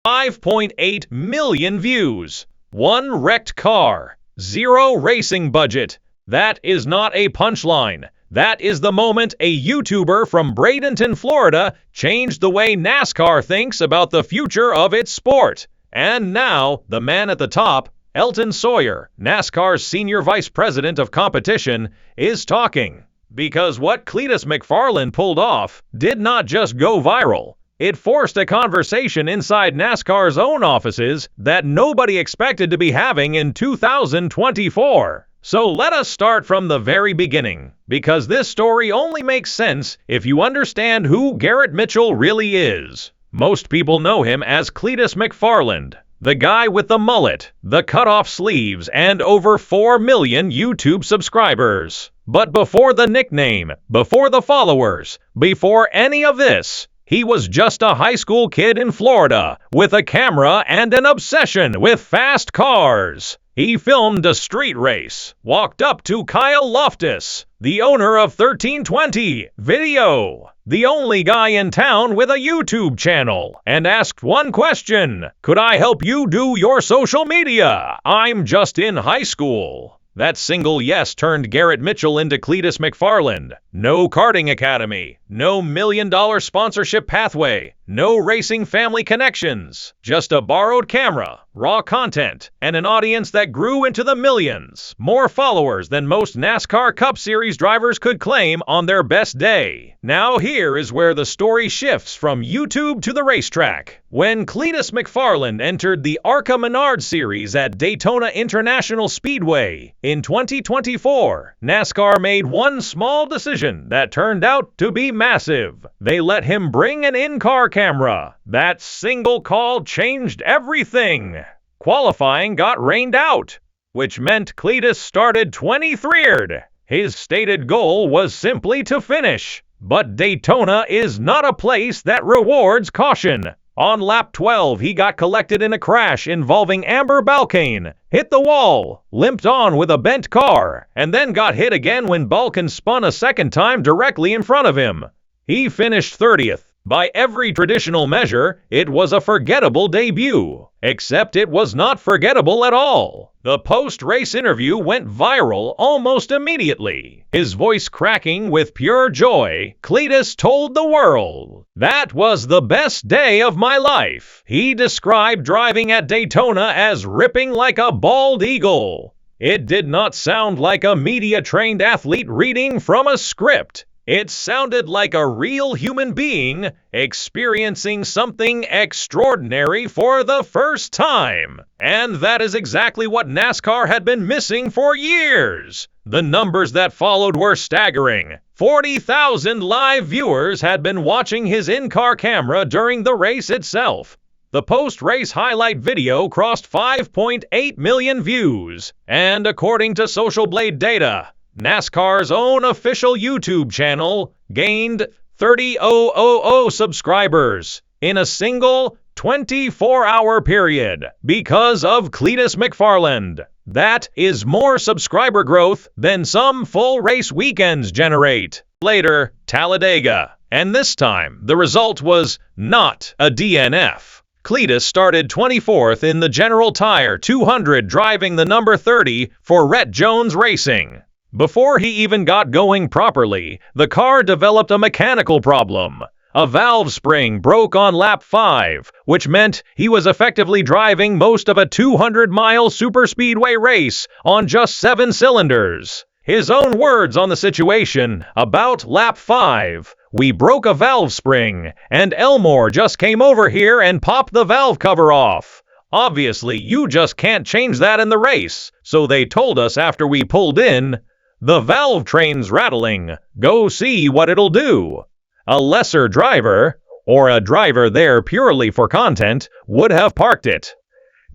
5.8 million views. One wrecked car. Zero racing budget. That is not a punchline. That is the moment a YouTuber from Bradenton, Florida, changed the way NASCAR thinks about the future of its sport. And now, the man at the top, Elton Sawyer, NASCAR's Senior Vice President of Competition, is talking. Because what Cletus McFarland pulled off did not just go viral. It forced a conversation inside NASCAR's own offices that nobody expected to be having in 2024. So let us start from the very beginning, because this story only makes sense if you understand who Garrett Mitchell really is. Most people know him as Cletus McFarland, the guy with the mullet, the cut-off sleeves, and over 4 million YouTube subscribers. But before the nickname, before the followers, before any of this, he was just a high school kid in Florida with a camera and an obsession with fast cars. He filmed a street race, walked up to Kyle Loftus, the owner of 1320 Video, the only guy in town with a YouTube channel, and asked one question: "Could I help you do your social media? I'm just in high school." That single yes turned Garrett Mitchell into Cletus McFarland. No karting academy, no million-dollar sponsorship pathway, no racing family connections, just a borrowed camera, raw content, and an audience that grew into the millions. More followers than most NASCAR Cup Series drivers could claim on their best day. Now here is where the story shifts from YouTube to the racetrack. When Cletus McFarland entered the ARCA Menard Series at Daytona International Speedway in 2024, NASCAR made one small decision that turned out to be massive. They let him bring an in-car camera. That single call changed everything. Qualifying got rained out, which meant Cletus started 23rd. His stated goal was simply to finish. But Daytona is not a place that rewards caution. On lap 12, he got collected in a crash involving Amber Balcaen, hit the wall, limped on with a bent car, and then got hit again when Balcaen spun a second time directly in front of him. He finished 30th. By every traditional measure, it was a forgettable debut. Except it was not forgettable at all. The post-race interview went viral almost immediately. His voice cracking with pure joy, Cletus told the world, "That was the best day of my life." He described driving at Daytona as ripping like a bald eagle. It did not sound like a media-trained athlete reading from a script. It sounded like a real human being experiencing something extraordinary for the first time. And that is exactly what NASCAR had been missing for years. The numbers that followed were staggering. 40,000 live viewers had been watching his in-car camera during the race itself. The post-race highlight video crossed 5.8 million views, and according to Social Blade data, NASCAR's own official YouTube channel gained 30,000 subscribers in a single 24-hour period because of Cletus McFarland. That is more subscriber growth than some full race weekends generate. Later, Talladega, and this time the result was not a DNF. Cletus started 24th in the General Tire 200, driving the number 30 for Rhett Jones Racing. Before he even got going properly, the car developed a mechanical problem. A valve spring broke on lap 5, which meant he was effectively driving most of a 200-mile superspeedway race on just 7 cylinders. His own words on the situation: about lap 5, "We broke a valve spring, and Elmore just came over here and popped the valve cover off. Obviously, you just can't change that in the race, so they told us after we pulled in, 'The valve train's rattling. Go see what it'll do.' A lesser driver, or a driver there purely for content, would have parked it.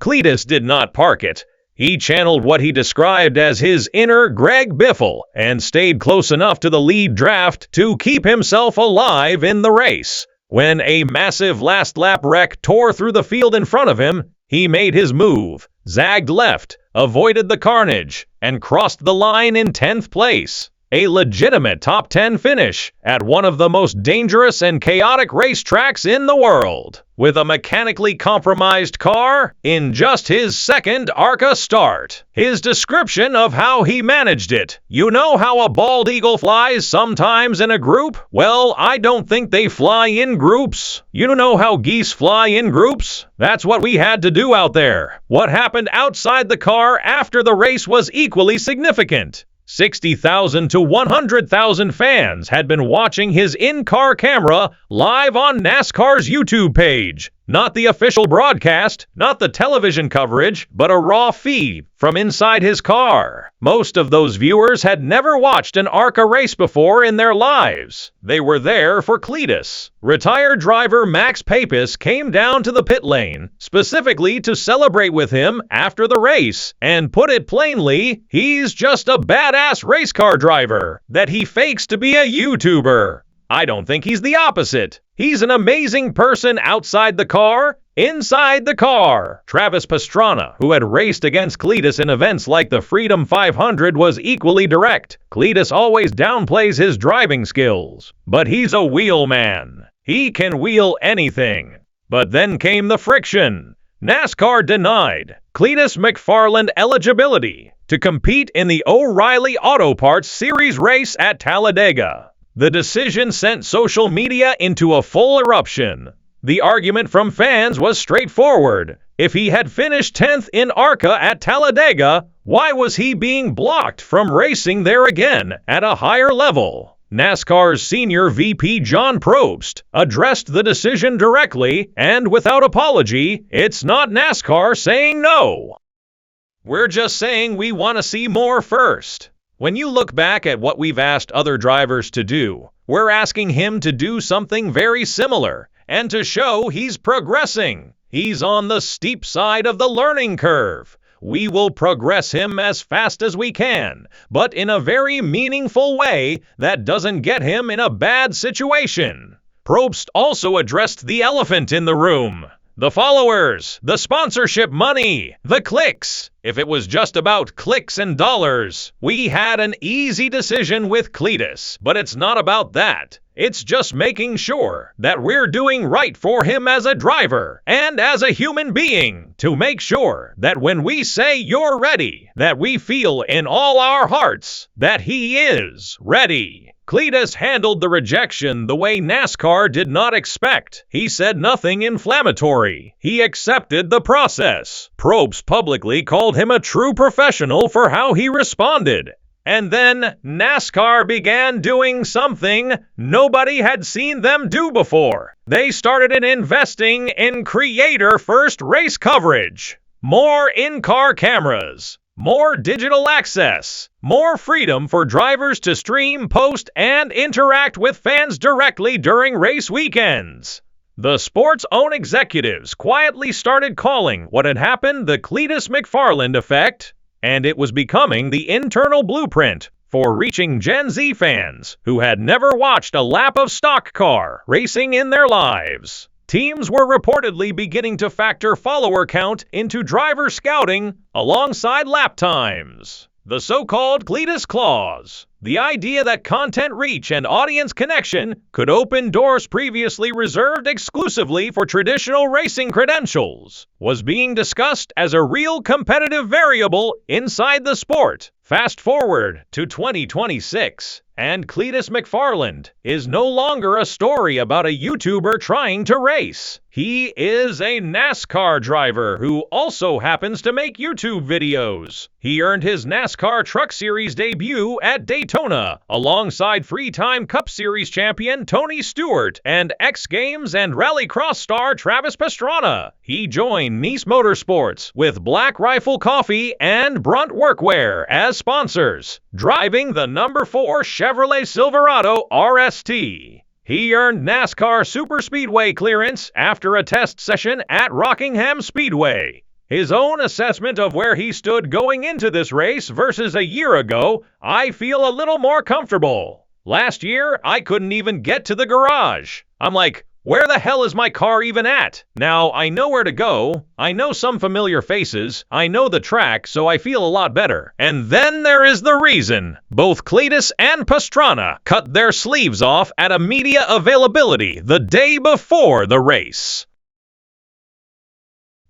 Cletus did not park it. He channeled what he described as his inner Greg Biffle and stayed close enough to the lead draft to keep himself alive in the race. When a massive last lap wreck tore through the field in front of him, he made his move, zagged left, avoided the carnage, and crossed the line in 10th place. A legitimate top 10 finish at one of the most dangerous and chaotic racetracks in the world, with a mechanically compromised car in just his second ARCA start. His description of how he managed it. You know how a bald eagle flies sometimes in a group? Well, I don't think they fly in groups. You know how geese fly in groups? That's what we had to do out there. What happened outside the car after the race was equally significant. 60,000 to 100,000 fans had been watching his in-car camera live on NASCAR's YouTube page. Not the official broadcast, not the television coverage, but a raw feed from inside his car. Most of those viewers had never watched an ARCA race before in their lives. They were there for Cletus. Retired driver Max Papis came down to the pit lane, specifically to celebrate with him after the race, and put it plainly, he's just a badass race car driver that he fakes to be a YouTuber. I don't think he's the opposite. He's an amazing person outside the car, inside the car. Travis Pastrana, who had raced against Cletus in events like the Freedom 500, was equally direct. Cletus always downplays his driving skills, but he's a wheel man. He can wheel anything. But then came the friction. NASCAR denied Cletus McFarland eligibility to compete in the O'Reilly Auto Parts Series race at Talladega. The decision sent social media into a full eruption. The argument from fans was straightforward. If he had finished 10th in ARCA at Talladega, why was he being blocked from racing there again at a higher level? NASCAR's senior VP John Probst addressed the decision directly and without apology. It's not NASCAR saying no. We're just saying we want to see more first. When you look back at what we've asked other drivers to do, we're asking him to do something very similar and to show he's progressing. He's on the steep side of the learning curve. We will progress him as fast as we can, but in a very meaningful way that doesn't get him in a bad situation. Probst also addressed the elephant in the room. The followers, the sponsorship money, the clicks. If it was just about clicks and dollars, we had an easy decision with Cletus, but it's not about that. It's just making sure that we're doing right for him as a driver and as a human being, to make sure that when we say you're ready, that we feel in all our hearts that he is ready. Cletus handled the rejection the way NASCAR did not expect. He said nothing inflammatory. He accepted the process. Probst publicly called him a true professional for how he responded. And then NASCAR began doing something nobody had seen them do before. They started investing in creator-first race coverage. More in-car cameras. More digital access, more freedom for drivers to stream, post, and interact with fans directly during race weekends. The sport's own executives quietly started calling what had happened the Cletus McFarland effect, and it was becoming the internal blueprint for reaching Gen Z fans who had never watched a lap of stock car racing in their lives. Teams were reportedly beginning to factor follower count into driver scouting alongside lap times. The so-called Cletus clause, the idea that content reach and audience connection could open doors previously reserved exclusively for traditional racing credentials, was being discussed as a real competitive variable inside the sport. Fast forward to 2026, and Cletus McFarland is no longer a story about a YouTuber trying to race. He is a NASCAR driver who also happens to make YouTube videos. He earned his NASCAR Truck Series debut at Daytona, alongside three-time Cup Series champion Tony Stewart and X Games and Rallycross star Travis Pastrana. He joined Nice Motorsports with Black Rifle Coffee and Brunt Workwear as sponsors, driving the number 4 Chevrolet Silverado RST. He earned NASCAR Superspeedway clearance after a test session at Rockingham Speedway. His own assessment of where he stood going into this race versus a year ago, I feel a little more comfortable. Last year, I couldn't even get to the garage. I'm like, Where the hell is my car even at? Now, I know where to go. I know some familiar faces. I know the track, so I feel a lot better. And then there is the reason. Both Cletus and Pastrana cut their sleeves off at a media availability the day before the race.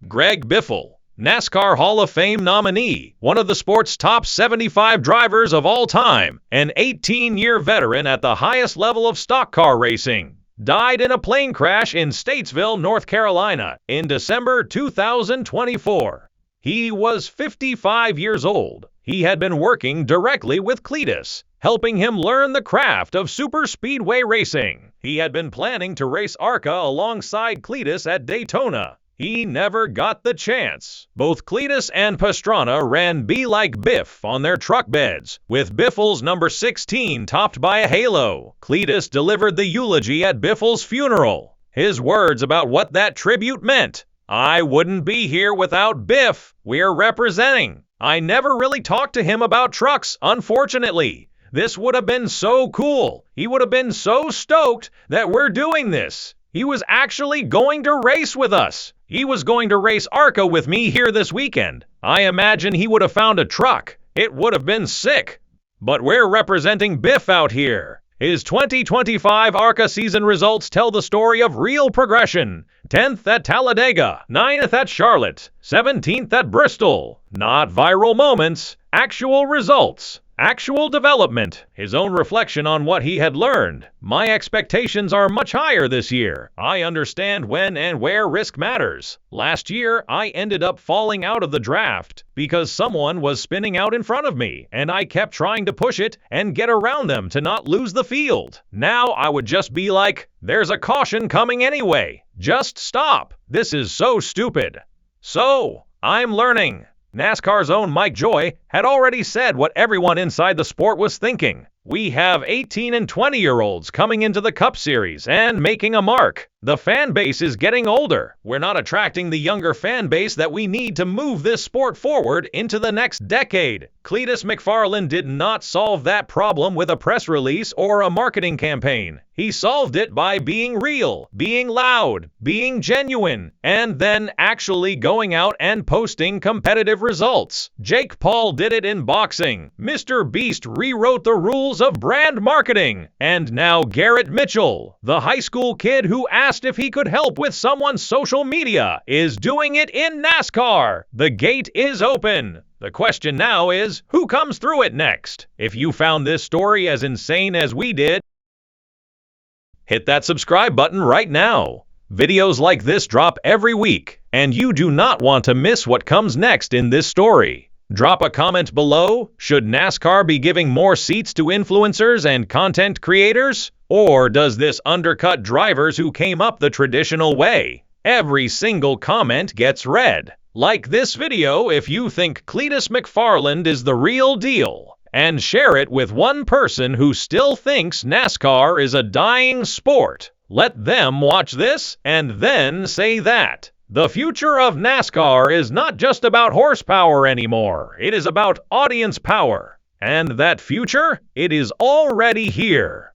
Greg Biffle, NASCAR Hall of Fame nominee, one of the sport's top 75 drivers of all time, an 18-year veteran at the highest level of stock car racing, died in a plane crash in Statesville, North Carolina, in December 2024. He was 55 years old. He had been working directly with Cletus, helping him learn the craft of superspeedway racing. He had been planning to race ARCA alongside Cletus at Daytona. He never got the chance. Both Cletus and Pastrana ran Be Like Biff on their truck beds, with Biffle's number 16 topped by a halo. Cletus delivered the eulogy at Biffle's funeral. His words about what that tribute meant: "I wouldn't be here without Biff. We're representing. I never really talked to him about trucks, unfortunately. This would have been so cool. He would have been so stoked that we're doing this. He was actually going to race with us. He was going to race ARCA with me here this weekend. I imagine he would have found a truck. It would have been sick. But we're representing Biff out here." His 2025 ARCA season results tell the story of real progression. 10th at Talladega, 9th at Charlotte, 17th at Bristol. Not viral moments, actual results. Actual development, his own reflection on what he had learned. "My expectations are much higher this year. I understand when and where risk matters. Last year, I ended up falling out of the draft because someone was spinning out in front of me, and I kept trying to push it and get around them to not lose the field. Now I would just be like, there's a caution coming anyway. Just stop. This is so stupid." So, I'm learning. NASCAR's own Mike Joy had already said what everyone inside the sport was thinking. We have 18 and 20-year-olds coming into the Cup Series and making a mark. The fan base is getting older. We're not attracting the younger fan base that we need to move this sport forward into the next decade. Cletus McFarland did not solve that problem with a press release or a marketing campaign. He solved it by being real, being loud, being genuine, and then actually going out and posting competitive results. Jake Paul did it in boxing. Mr. Beast rewrote the rules of brand marketing. And now Garrett Mitchell, the high school kid who asked if he could help with someone's social media, is doing it in NASCAR. The gate is open. The question now is, who comes through it next? If you found this story as insane as we did, hit that subscribe button right now. Videos like this drop every week, and you do not want to miss what comes next in this story. Drop a comment below. Should NASCAR be giving more seats to influencers and content creators? Or does this undercut drivers who came up the traditional way? Every single comment gets read. Like this video if you think Cletus McFarland is the real deal, and share it with one person who still thinks NASCAR is a dying sport. Let them watch this and then say that. The future of NASCAR is not just about horsepower anymore. It is about audience power. And that future, it is already here.